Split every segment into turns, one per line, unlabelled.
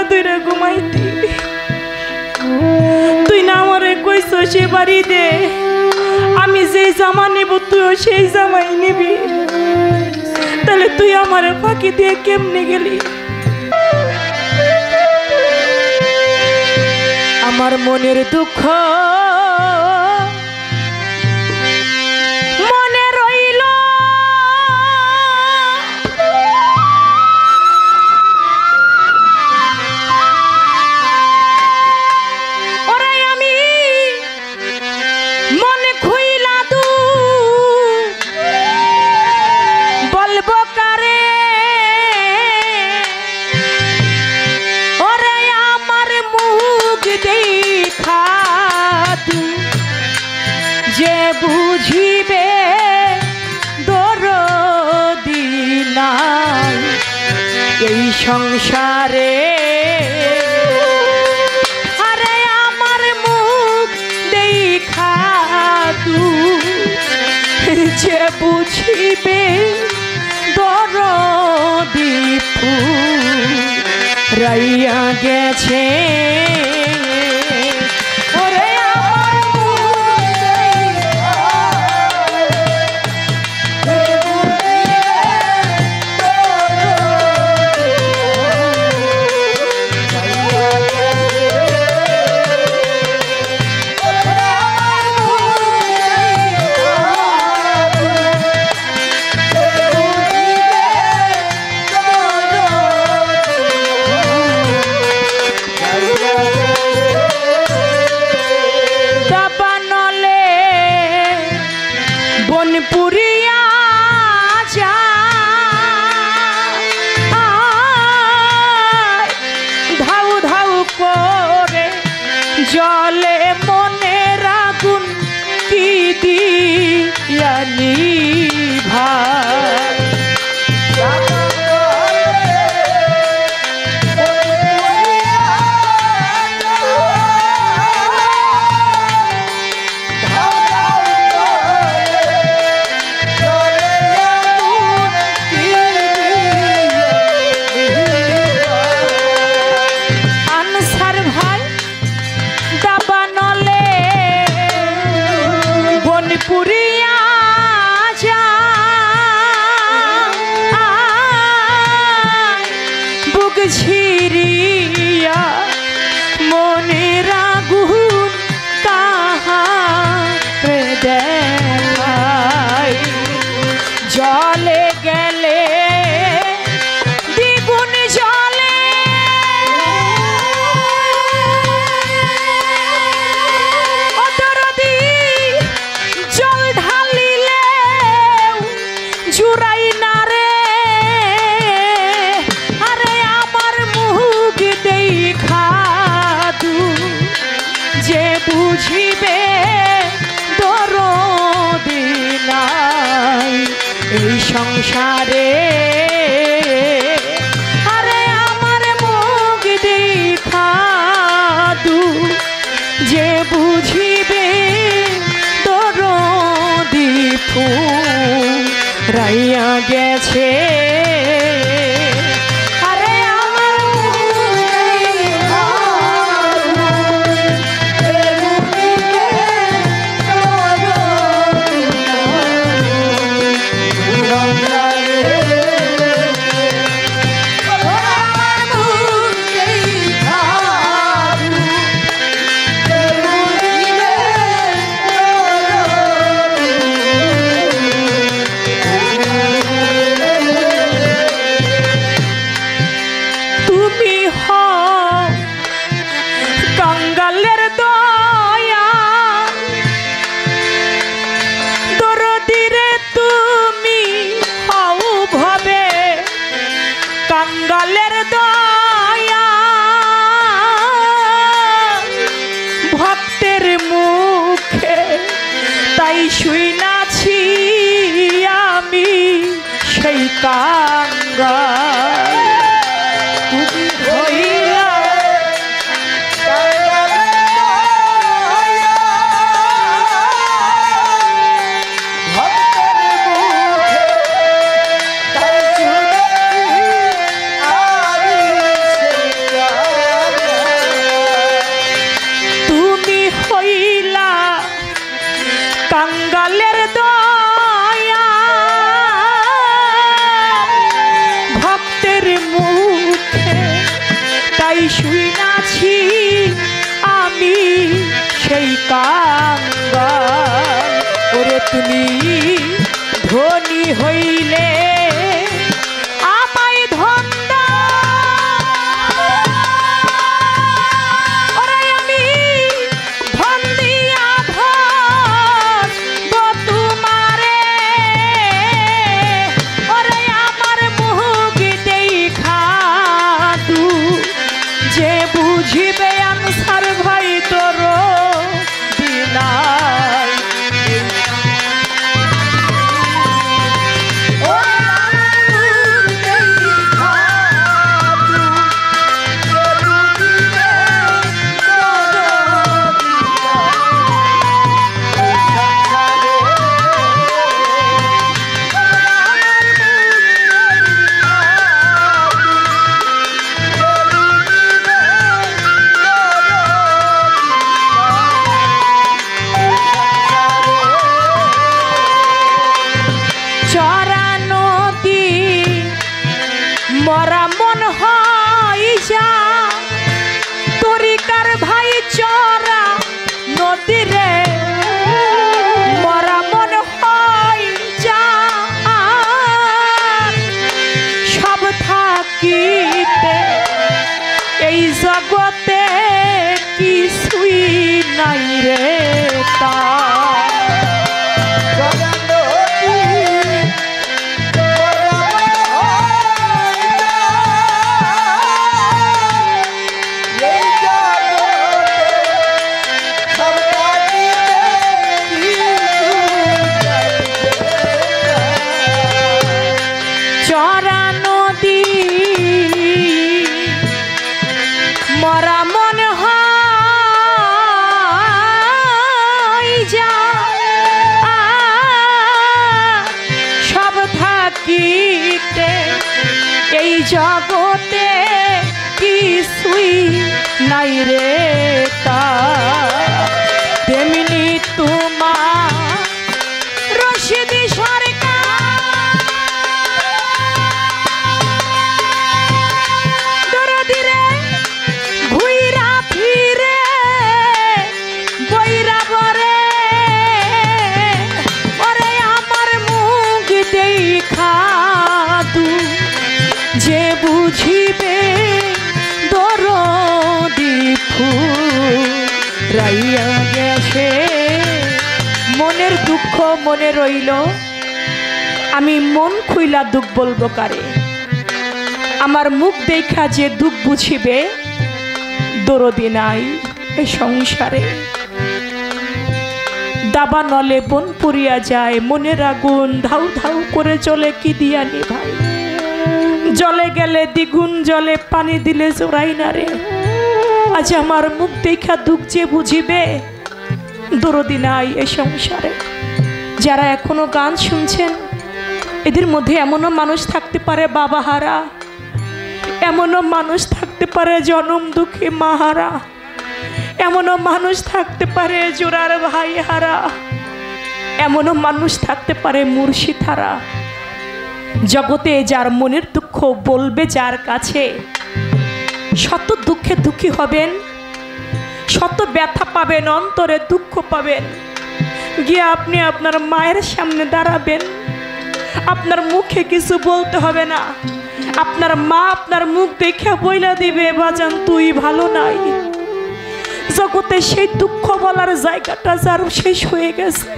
ধরে ঘুমাইতি তুই না আমারে কইছ সে বাড়ি দে আমি যেই জামা নেব তুইও সেই জামাই নিবি তাহলে তুই আমারে ফাঁকি দিয়ে কেমনে গেলি আমার মনের দুঃখ মনে রইল ওরে আমি মনে খুইলা দু বলবো কারে ওরে আমার মুখ দেখা তু যে বুঝিবে দরদি নাই এই সংসারে আরে আমার মুখ দেখা তু যে বুঝিবে দরদি রাইয়া গেছে পুরিয়া যা ধাউ ধাউ করে জলে মনে রাগুন কি দিয়ানি ভাই পুরিয়া যা বুক ঝিরিয়া মনের আগুন কাহারে দেখাই জলে গেলে দ্বিগুণ জলে জুড়াই না রে আরে আমার মুখ দেখা তু যে বুঝিবে দরদি নাই এই সংসারে আরে আমার মুখ দেখা তু যে বুঝিবে দরদি রাইয়া গেছে আরে আমার কাঙ্গালের দয়া ভক্তের মুখে তাই শুইনাছি আমি সেই কাঙ্গাল তুমি তাই শুইনাছি আমি সেই কাঙ্গাল। ওরে তুমি ধনী হইলে আমায় ধন দাও, ওরে আমি ধন দিয়া ভাসবো তোমারে। ওরে আমার মুখ দেখা তু যে বুঝিবে আনসার ভাই তোর বিনাই। মরা মন হয় যা তরিকার ভাই চরা নদী রে, মরা মন হয় যা সব থাকিতে এই জগতে কিছুই নাই রে তা। চরা নদী মরা মন হয় যা সব থাকিতে এই জগতে কিছুই নাই রে তা। তেমনি তোমার রশিদি যে বুঝিবে দরদি ফুরাইয়া গেছে মনের দুঃখ মনে রইল। আমি মন খুইলা দুঃখ বলবো কারে? আমার মুখ দেখা যে দুঃখ বুঝিবে দরদি নাই এ সংসারে। দাবা নলে বন পুড়িয়া যায়, মনের আগুন ধাউ ধাউ করে চলে কি দিয়া নিভাই। জলে গেলে দ্বিগুণ জলে পানি দিলে জোড়াই না রে। আজ আমার মুখ দেখা দুঃখ যে বুঝিবে দরদি নাই এ সংসারে। যারা এখনো গান শুনছেন এদের মধ্যে এমনও মানুষ থাকতে পারে বাবা হারা, এমনও মানুষ থাকতে পারে জনম দুঃখী মাহারা, এমনও মানুষ থাকতে পারে জোড়ার ভাই হারা, এমনও মানুষ থাকতে পারে মুর্শিদ হারা। জগতে যার মনের দুঃখ বলবে যার কাছে, শত দুঃখে দুঃখী হবেন, শত ব্যথা পাবেন, অন্তরে দুঃখ পাবেন। গিয়ে আপনি আপনার মায়ের সামনে দাঁড়াবেন, আপনার মুখে কিছু বলতে হবে না, আপনার মা আপনার মুখ দেখে বইলা দিবে বাজান তুই ভালো নাই। জগতে সেই দুঃখ বলার জায়গাটা যার শেষ হয়ে গেছে,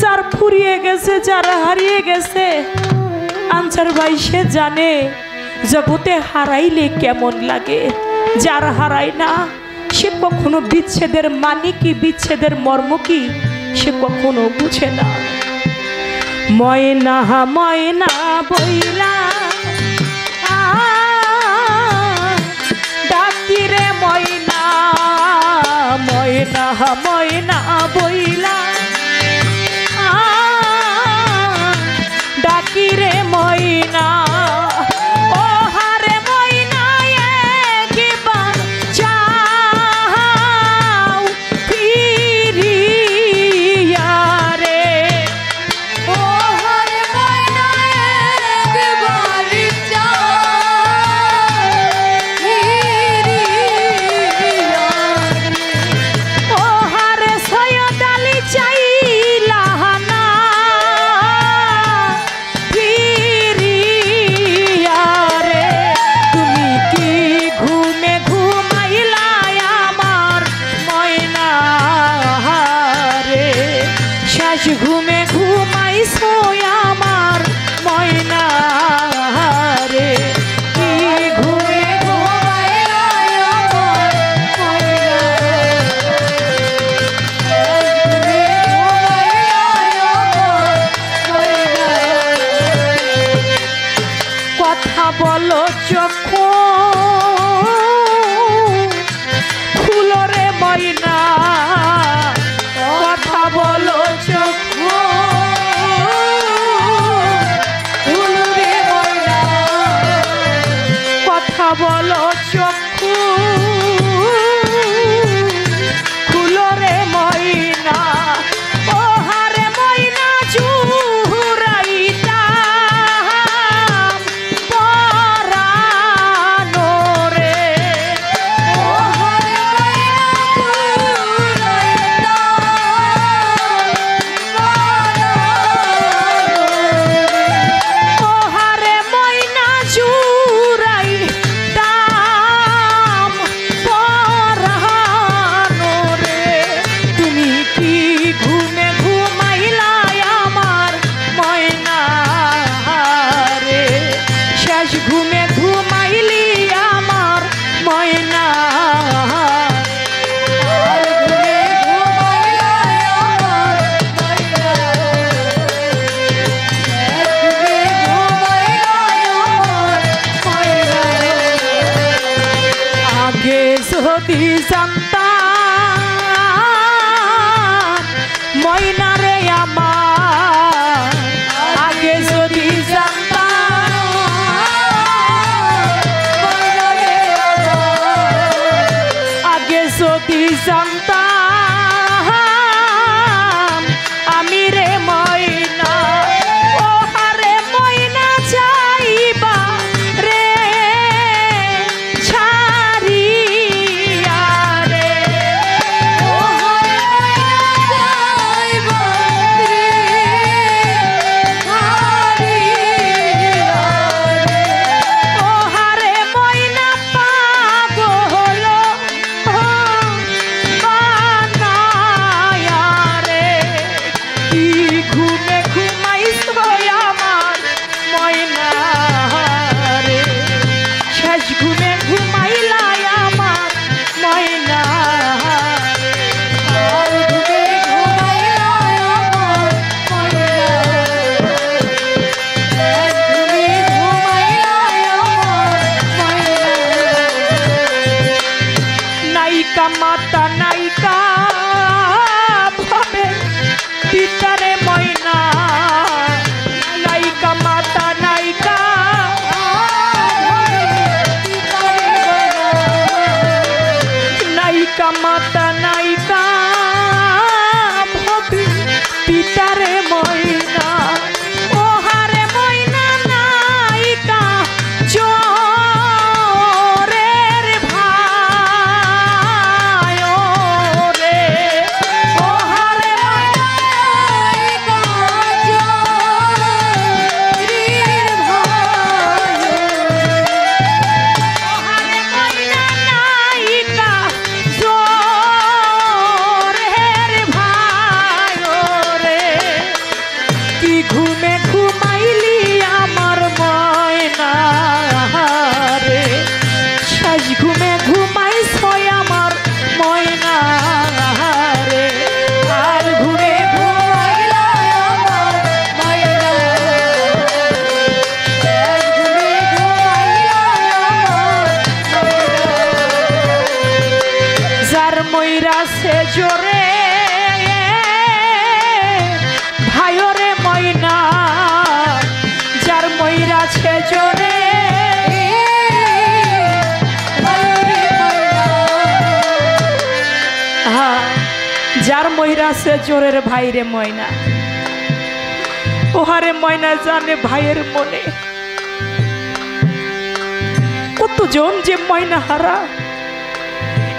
যার ফুরিয়ে গেছে, যার হারিয়ে গেছে, আনসার ভাই সে জানে জগতে হারাইলে কেমন লাগে। যার হারায় না সে কখনো বিচ্ছেদের মানে কি, বিচ্ছেদের মর্ম কি সে কখনো বুঝে না। ময়না ময়না বইলা ডাকি রে ময়না, ময়না ময়না বইলা ডাকি রে ময়না। বলো চক্ষু খুলো রে ময়না, ও হারে ময়না জুরাইতাম পরানো রে, ও হারে ময়না জুরাইতাম, ও হারে ময়না জুরাইতাম পরানো রে। তুমি কি ঘুমে ঘুমাইলাই আমার ময়না রে, শেষ ঘুমে ঘুমাইলি আমার ময়না, আগে যদি জানতাম ময়না রে আমার, আগে যদি জানতাম ময়না রে আমার, আগে যদি জানতাম আমি রে ময়না, ও হারে ময়না যাইবা রে ছাড়িয়া রে, ও হারে ময়না যাইবা রে ছাড়িয়া রে, ও হারে ময়না পাগল বানায়া রে, কি ঘুমে ঘুমাইছো আমার ময়না রে, শেষ ঘুমে ঘুমাইলাই আমার ময়না রে, আর ঘুমে ঘুমাইলাই আমার ময়না রে, ঘুমে ঘুমাইলাই আমার ময়না রে। নায়িকা মাতা নায়িকা ভাবে পিতারে ময়না, নায়িকা মাতা নায়িকা নায়িকা মাতা নায়িকা ভাবে পিতারে ময়না, ও হারে ময়না নায়িকা চোরের ভাই ও রে, ও হারে ময়না নায়িকা চোরের ভাই ও হারে ময়না নায়িকা চোরের ভাই ও রে, কি ঘুমে ঘুমাইলি আমার ময়না রে, শেষ ঘুমে ঘুমাইছো আমার ময়না রে, আর ঘুমে ঘুমাইলাই আমার ময়না রে, শেষ ঘুমে ঘুমাইলাই আমার ময়না রে। যার ময়রা সে জোরে ভাইরে ময়না, যার ময়রা সে জোরে যার ময়রা সে জোরের ভাইরে ময়না, ওহারে ময়না জানে ভাইয়ের মনে কতজন যে ময়না হারা।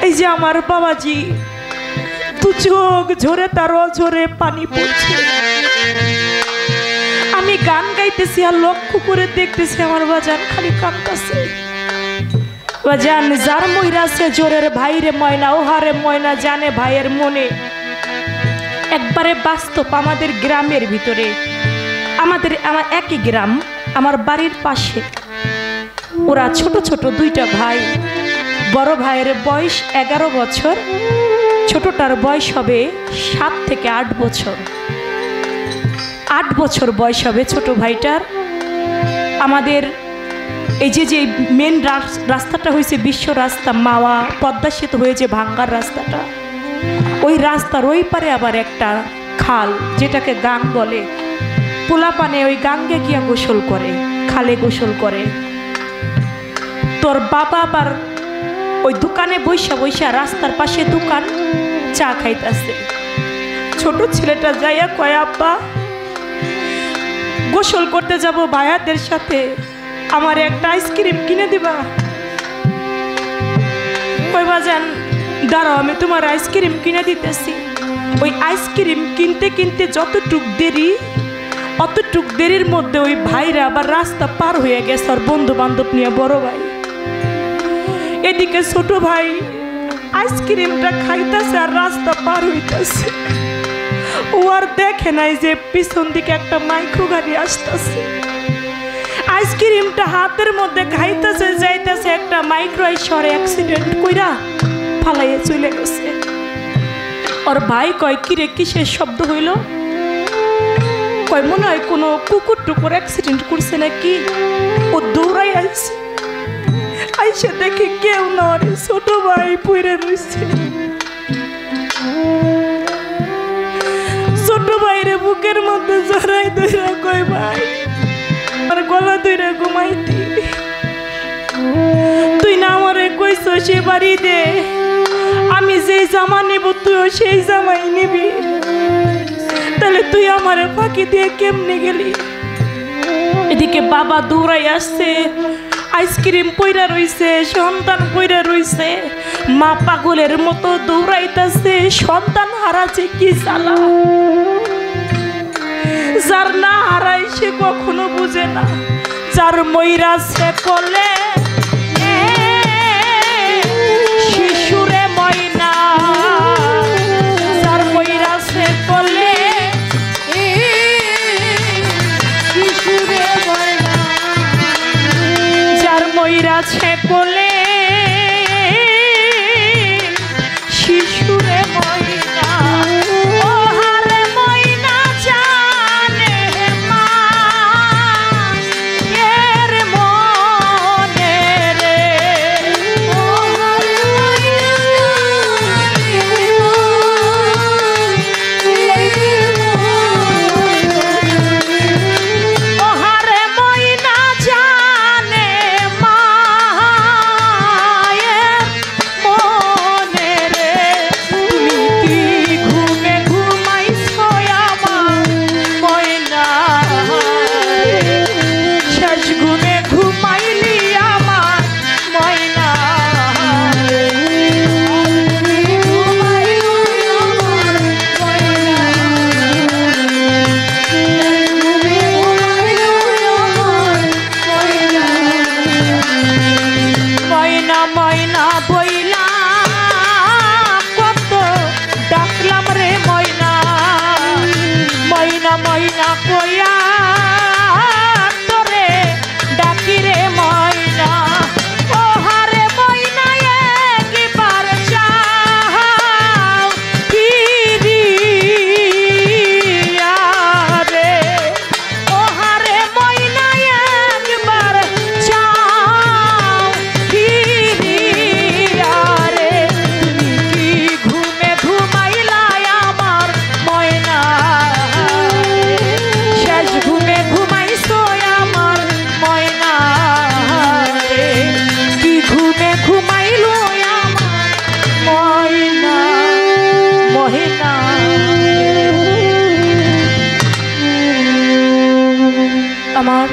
এই যে আমার বাবাজি দু চোখ ঝরে তার অঝরে পানি পড়ছে, আমি গান গাইতেছি আর লক্ষ্য করে দেখতেছি আমার বাজান খালি কাঁদতেছে। বাজান যার ময়রা সে জোরের ভাইরে ময়না, ওহারে ময়না জানে ভাইয়ের মনে। একবারে বাস্তব আমাদের গ্রামের ভিতরে, আমার একই গ্রাম, আমার বাড়ির পাশে ওরা ছোট ছোট দুইটা ভাই, বড় ভাইয়ের বয়স 11 বছর, ছোটটার বয়স হবে 7 থেকে 8 বছর। 8 বছর বয়স হবে ছোট ভাইটার। আমাদের এই যে মেন রাস্তাটা হয়েছে বিশ্ব রাস্তা, মাওয়া পদ্মা সেতু হয়েছে ভাঙ্গার রাস্তাটা, ওই রাস্তার ওই পারে আবার একটা খাল যেটাকে গাং বলে, পোলাপানে ওই গাঙ্গে গিয়া গোসল করে, খালে গোসল করে। তো তোর বাবা আবার ওই দোকানে বইসা বইসা রাস্তার পাশে দোকান চা খাইতেছে। ছোট ছেলেটা যাইয়া কয়, আব্বা গোসল করতে যাব ভাইয়াদের সাথে, আমার একটা আইসক্রিম কিনে দিবা? কইবা যান দাঁড়াও, আমি তোমার আইসক্রিম কিনে দিতেছি। ওই আইসক্রিম কিনতে কিনতে যতটুক দেরি, অতটুক দেরির মধ্যে ওই ভাইরা আবার রাস্তা পার হয়ে গেছে আর বন্ধু বান্ধব নিয়ে বড় ভাই। এদিকে ছোট ভাই আইসক্রিমটা খাইতেছে আর রাস্তা পার হইতেছে। ও আর দেখে নাই যে পিছন দিকে একটা মাইক্রো গাড়ি আসতেছে। আইসক্রিমটা হাতের মধ্যে খাইতেছে যাইতেছে, একটা মাইক্রো আইসরে অ্যাক্সিডেন্ট কইরা ফালাইয়ে চলে গেছে। ওর ভাই কয়, কিরে কিসের শব্দ হইল? কয় মনে হয় কোনো কুকুর টুকুর অ্যাক্সিডেন্ট করছে নাকি। ও দৌড়াই আসছে, আইসে দেখে কেউ না, ছোট ভাই পইরে রয়েছে। ছোট ভাইরে বুকের মধ্যে জড়াই ধইরা কয়, ভাই আর গলা ধইরা ঘুমাইতি, তুই না আমারে কইছ সে বাড়ি দে, আমি যেই জামা নেব তুইও সেই জামাই নিবি, তাহলে তুই আমারে ফাঁকি দিয়ে কেমনে গেলি? এদিকে বাবা দৌড়াই আসছে, আইসক্রিম পইরা রইছে, সন্তান পইরা রইছে। মা পাগলের মতো দৌড়াইতেছে, সন্তান হারাছে কি জ্বালা। যার না হারাই সে কখনো বুঝে না, যার মইরা সে কোলে শিশুরে ময়না, যার মইরা সে কোলে শিশুরে ময়না, যার মইরা সে কোলে শিশুরে ময়না। ও হারে ময়না জানে মা এর মনে রে, ও হারে ময়না জানে মা এর মনে রে, তুমি কি ঘুমে ঘুমাইছো আমার ময়না, শেষ ঘুমে ঘুমাইলি আমার ময়না, ময়না ময়না বইলা কত ডাকলাম রে ময়না, ময়না ময়না কইয়া তোরে ডাকি রে ময়না। ও হারে ময়না একবার যাও ফিরিয়া রে, ও হারে ময়না একবার যাও ফিরিয়া রে, তুমি কি ঘুমে ঘুমাইলা আমার ময়না, শেষ ঘুমে ঘুমাইছো আমার ময়না রে, কি ঘুমে ঘুমাইলো আমার ময়না, ময়না আমার